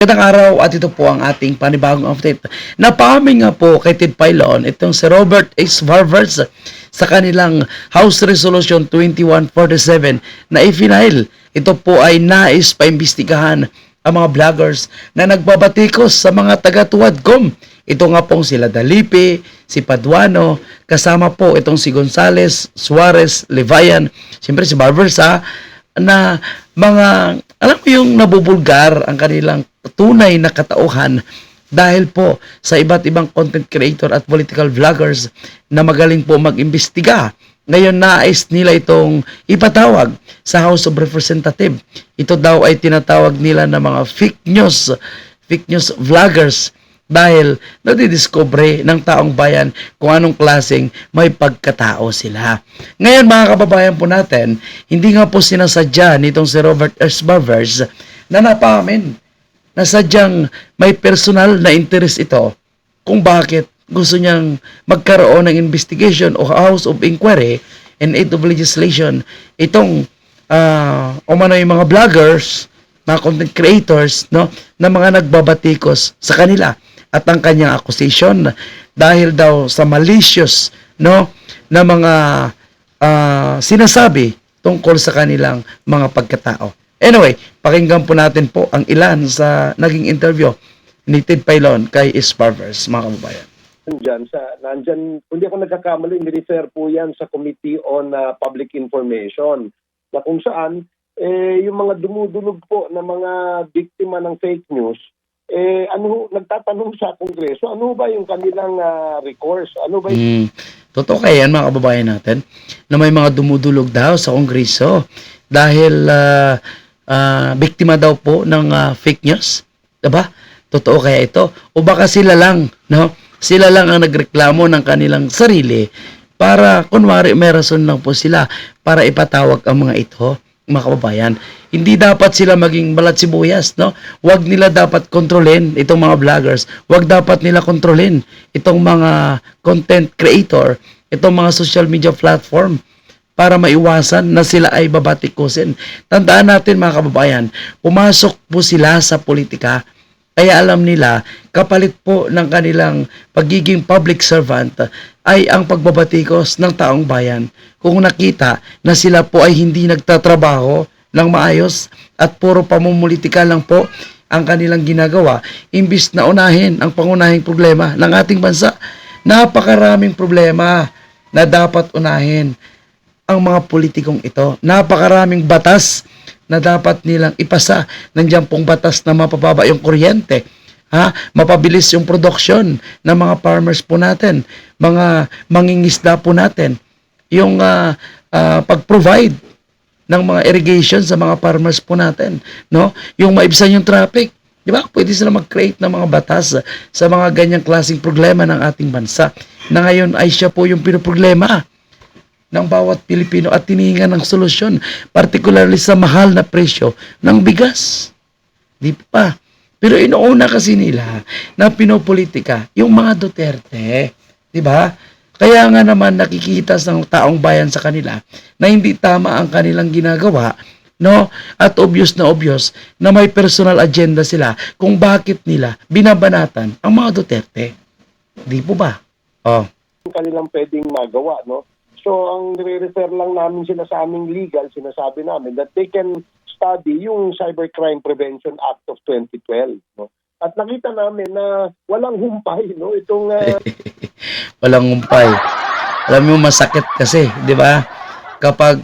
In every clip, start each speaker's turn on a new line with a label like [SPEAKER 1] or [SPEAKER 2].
[SPEAKER 1] Magandang araw at ito po ang ating panibagong update. Napaamin nga po kay Ted Filon itong si Robert H. Varvers sa kanilang House Resolution 2147 na i-final. Ito po ay nais paimbestigahan ang mga vloggers na nagbabatikos sa mga taga-Tuwadcom. Ito nga pong sila Dalipe, si Paduano, kasama po itong si Gonzales, Suarez, Levayan, siyempre si Varvers na mga, alam mo yung nabubulgar ang kanilang tunay na katauhan dahil po sa iba't ibang content creator at political vloggers na magaling po mag-imbestiga. Ngayon nais nila itong ipatawag sa House of Representatives. Ito daw ay tinatawag nila na mga fake news vloggers dahil nadidiscover ng taong bayan kung anong klaseng may pagkatao sila. Ngayon mga kababayan po natin, hindi nga po sinasadya nitong si Robert S. Varvers na napaamin na sadyang may personal na interest ito kung bakit gusto niyang magkaroon ng investigation o House of Inquiry and aid of legislation itong umano yung mga vloggers, mga content creators, no, na mga nagbabatikos sa kanila at ang kanyang accusation dahil daw sa malicious, no, na mga sinasabi tungkol sa kanilang mga pagkatao. Anyway, pakinggan po natin po ang ilan sa naging interview ni Ted Filon kay S. Varvers, mga kababayan.
[SPEAKER 2] Nandyan, kung di ako nagkakamali, ni-refer po yan sa Committee on Public Information na kung saan yung mga dumudulog po na mga biktima ng fake news, nagtatanong sa Kongreso, ano ba yung kanilang recourse? Ano ba yung...
[SPEAKER 1] Totoo kaya yan mga kababayan natin na may mga dumudulog daw sa Kongreso dahil biktima daw po ng fake news. Diba? Totoo kaya ito? O baka sila lang, no? Sila lang ang nagreklamo ng kanilang sarili para, kunwari, may rason lang po sila para ipatawag ang mga ito, mga kababayan. Hindi dapat sila maging balat sibuyas, no? Huwag nila dapat kontrolin itong mga vloggers. Huwag dapat nila kontrolin itong mga content creator, itong mga social media platform para maiwasan na sila ay babatikusin. Tandaan natin mga kababayan, pumasok po sila sa politika kaya alam nila, kapalit po ng kanilang pagiging public servant ay ang pagbabatikos ng taong bayan. Kung nakita na sila po ay hindi nagtatrabaho ng maayos at puro pamumulitika lang po ang kanilang ginagawa, imbis na unahin ang pangunahing problema ng ating bansa. Napakaraming problema na dapat unahin ang mga politikong ito. Napakaraming batas na dapat nilang ipasa. Nandiyan pong batas na mapababa yung kuryente, mapabilis yung production ng mga farmers po natin, mga mangingisda po natin, yung pag-provide ng mga irrigation sa mga farmers po natin, no? Yung maibsan yung traffic. Di ba? Pwede sila mag-create ng mga batas sa mga ganyang klaseng problema ng ating bansa na ngayon ay siya po yung pinoproblema ng bawat Pilipino at tinihingan ng solusyon, particularly sa mahal na presyo ng bigas. Di pa. Pero inuuna kasi nila na pinopolitika yung mga Duterte. Di ba? Kaya nga naman nakikita ng taong bayan sa kanila na hindi tama ang kanilang ginagawa, no? At obvious na may personal agenda sila kung bakit nila binabanatan ang mga Duterte. Di po ba? Oh.
[SPEAKER 2] kanilang pwedeng magawa, no? So, ang nire-refer lang namin sila sa aming legal, sinasabi namin that they can study yung Cybercrime Prevention Act of 2012, no? At nakita namin na walang humpay, no? Itong
[SPEAKER 1] Walang humpay. Alam mo masakit kasi, 'di ba? Kapag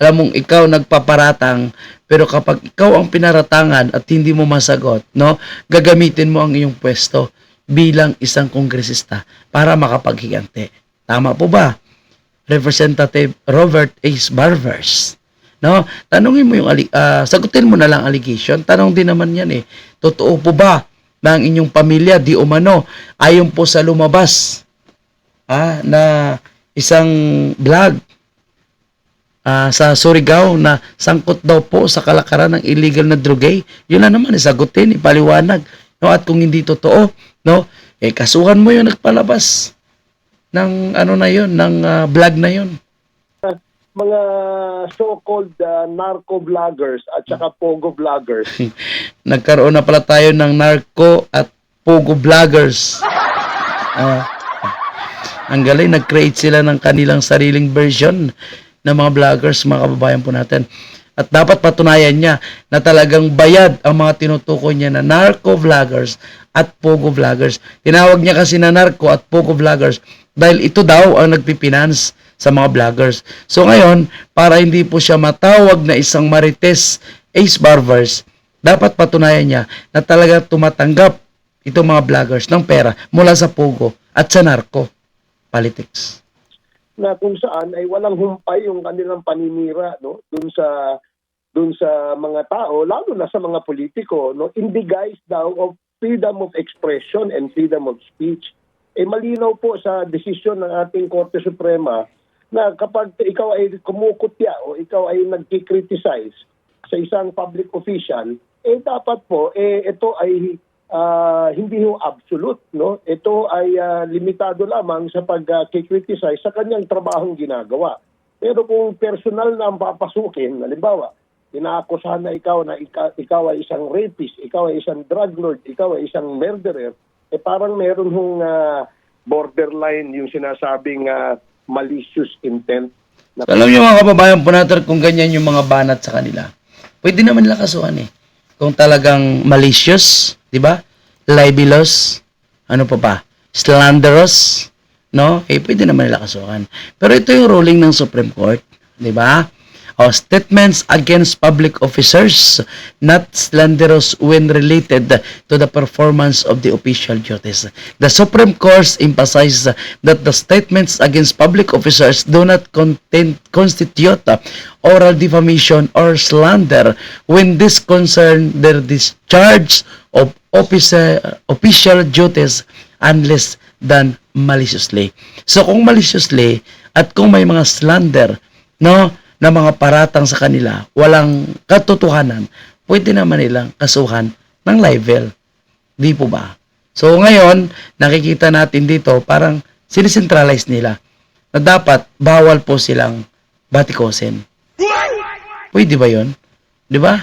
[SPEAKER 1] alam mong ikaw nagpaparatang, pero kapag ikaw ang pinaratangan at hindi mo masagot, no? Gagamitin mo ang iyong pwesto bilang isang kongresista para makapaghiganti. Tama po ba? Representative Robert H. Varvers. No? Tanungin mo yung sagutin mo na lang allegation. Tanong din naman 'yan eh. Totoo po ba na ang inyong pamilya di umano ayon po sa lumabas na isang vlog sa Surigao na sangkot daw po sa kalakaran ng illegal na drugay? Yun na naman, sagutin, ipaliwanag. No? At kung hindi totoo, no, kasuhan mo yung nagpalabas ng ano na yun, ng vlog na yun.
[SPEAKER 2] mga so-called narco vloggers at saka pogo vloggers.
[SPEAKER 1] Nagkaroon na pala tayo ng narco at pogo vloggers. Ah, ang galing, nag-create sila ng kanilang sariling version ng mga vloggers, mga kababayan po natin. At dapat patunayan niya na talagang bayad ang mga tinutukoy niya na narco vloggers at pogo vloggers. Tinawag niya kasi na narco at pogo vloggers dahil ito daw ang nagpipinance sa mga vloggers. So ngayon, para hindi po siya matawag na isang marites ace barbers, dapat patunayan niya na talaga tumatanggap itong mga vloggers ng pera mula sa pogo at sa narco politics.
[SPEAKER 2] Na kung saan ay walang humpay yung kanilang paninira, no, dun sa mga tao, lalo na sa mga politiko, no, in the guise daw of freedom of expression and freedom of speech. Malinaw po sa desisyon ng ating Korte Suprema na kapag ikaw ay kumukutya o ikaw ay nagki-criticize sa isang public official, dapat po ito ay hindi ho absolute, no? Ito ay limitado lamang sa pag-criticize sa kanyang trabahong ginagawa. Pero kung personal na ang papasukin, halimbawa, inaakusahan na ikaw ikaw ay isang rapist, ikaw ay isang drug lord, ikaw ay isang murderer, parang meron hong borderline yung sinasabing malicious intent.
[SPEAKER 1] Alam niyo mga kababayan po natin, kung ganyan yung mga banat sa kanila, pwede naman nila kasuhan eh. Kung talagang malicious, di ba? Libelous, ano pa ba? Slanderous, no? Pwede naman nila kasuhan. Pero ito yung ruling ng Supreme Court, di ba? Statements against public officers not slanderous when related to the performance of the official duties. The Supreme Court emphasizes that the statements against public officers do not constitute oral defamation or slander when this concern their discharge of official duties unless done maliciously. So kung maliciously at kung may mga slander, no, na mga paratang sa kanila, walang katotohanan, pwede naman nilang kasuhan ng libel. Di po ba? So ngayon, nakikita natin dito, parang sinicentralize nila na dapat bawal po silang batikosin. Pwede ba yun? Di ba?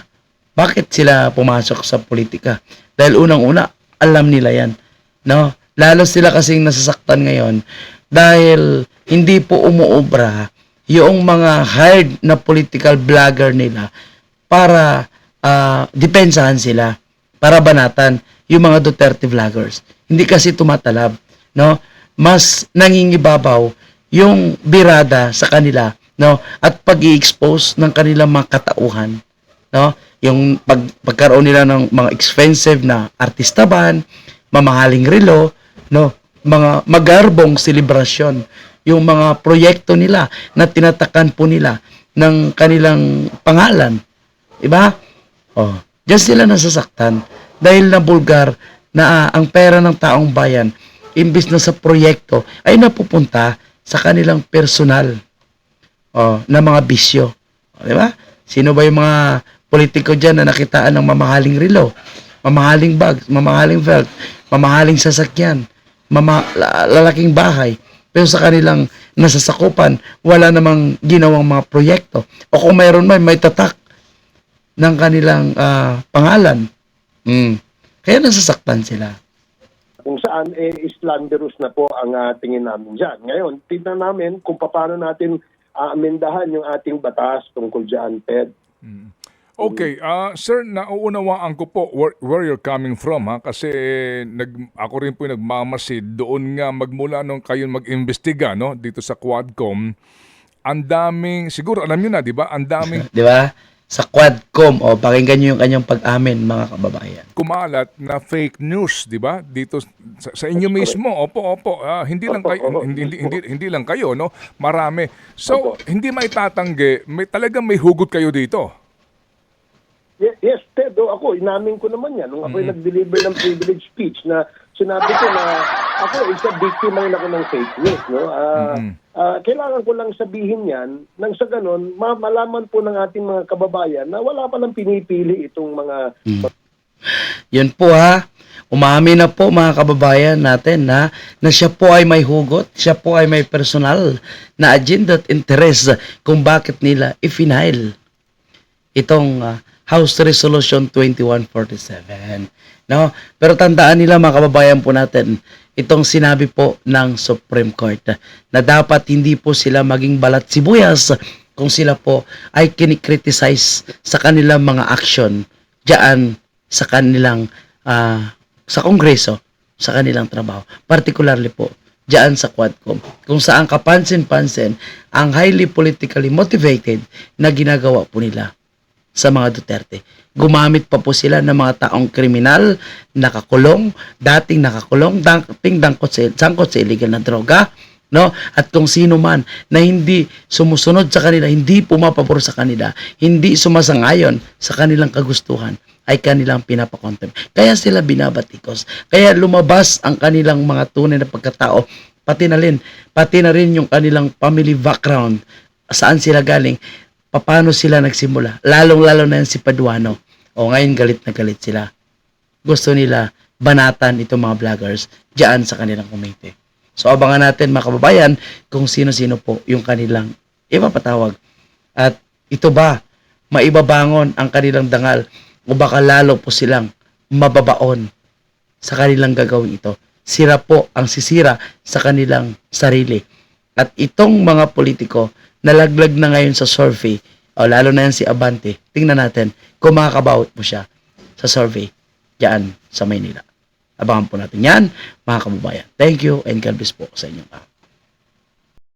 [SPEAKER 1] Bakit sila pumasok sa politika? Dahil unang-una, alam nila yan. No? Lalo sila kasing nasasaktan ngayon dahil hindi po umuobra yung mga hired na political vlogger nila para depensahan sila, para banatan yung mga Duterte vloggers. Hindi kasi tumatalab, no? Mas nangingibabaw yung birada sa kanila, no? At pag-i-expose ng kanilang mga katauhan, no? Yung pagkaroon nila ng mga expensive na artista ban, mamahaling relo, no? Mga magarbong selebrasyon, yung mga proyekto nila na tinatakan po nila ng kanilang pangalan. Diba? Diyan sila nasasaktan dahil nabulgar na ang pera ng taong bayan, imbis na sa proyekto, ay napupunta sa kanilang personal na mga bisyo. Diba? Sino ba yung mga politiko dyan na nakitaan ng mamahaling relo, mamahaling bags, mamahaling belt, mamahaling sasakyan, lalaking bahay, pero sa kanilang nasasakupan, wala namang ginawang mga proyekto. O kung mayroon may tatak ng kanilang pangalan. Kaya nasasaktan sila.
[SPEAKER 2] Kung saan, slanderous na po ang tingin namin dyan. Ngayon, tignan namin kung paano natin amendahan yung ating batas tungkol dyan, Ted.
[SPEAKER 3] Okay, sir, nauunawaan ko po where you're coming from, ha, kasi ako rin po yung nagmamasid doon nga magmula nung kayo mag-imbestiga, no, dito sa Quadcom. Ang daming, siguro alam niyo na, 'di ba? Ang daming
[SPEAKER 1] Di ba? Sa Quadcom, pakinggan niyo yung kanyang pag-amin, mga kababayan.
[SPEAKER 3] kumalat na fake news, 'di ba? Dito sa inyo mismo. Opo. Hindi lang kayo, hindi lang kayo, no? Marami. So, hindi maitatanggi, talagang may hugot kayo dito.
[SPEAKER 2] Yes, Ted, ako, inamin ko naman yan. Nung ako nag-deliver ng privilege speech na sinabi ko na ako, isa biktima rin ako ng fake news. No? Kailangan ko lang sabihin yan nang sa ganon, malaman po ng ating mga kababayan na wala palang pinipili itong mga...
[SPEAKER 1] Yun po ha, Umamin na po mga kababayan natin na siya po ay may hugot, siya po ay may personal na agenda at interest kung bakit nila i-final itong House Resolution 2147. No? Pero tandaan nila mga kababayan po natin, itong sinabi po ng Supreme Court na dapat hindi po sila maging balat sibuyas kung sila po ay kinikriticize sa kanilang mga action diyan sa kanilang sa Kongreso, sa kanilang trabaho. Particularly po diyan sa Quadcom, kung saan kapansin-pansin ang highly politically motivated na ginagawa po nila sa mga Duterte. Gumamit pa po sila ng mga taong kriminal, nakakulong, dating sangkot sa illegal na droga, no? At kung sino man na hindi sumusunod sa kanila, hindi pumapabor sa kanila, hindi sumasangayon sa kanilang kagustuhan, ay kanilang pinapakontempt. Kaya sila binabatikos. Kaya lumabas ang kanilang mga tunay na pagkatao, pati na rin yung kanilang family background, saan sila galing, paano sila nagsimula. Lalong-lalo na yan si Paduano. O ngayon galit na galit sila. Gusto nila banatan itong mga vloggers diyan sa kanilang community. So abangan natin mga kababayan kung sino-sino po yung kanilang ipapatawag. At ito ba, maibabangon ang kanilang dangal o baka lalo po silang mababaon sa kanilang gagawin ito. Sira po ang sisira sa kanilang sarili. At itong mga politiko, nalaglag na ngayon sa survey, o lalo na yan si Abante, tingnan natin kung makakabawat mo siya sa survey diyan sa Maynila. Abangan po natin yan, mga kababayan. Thank you and God bless po sa inyong lahat.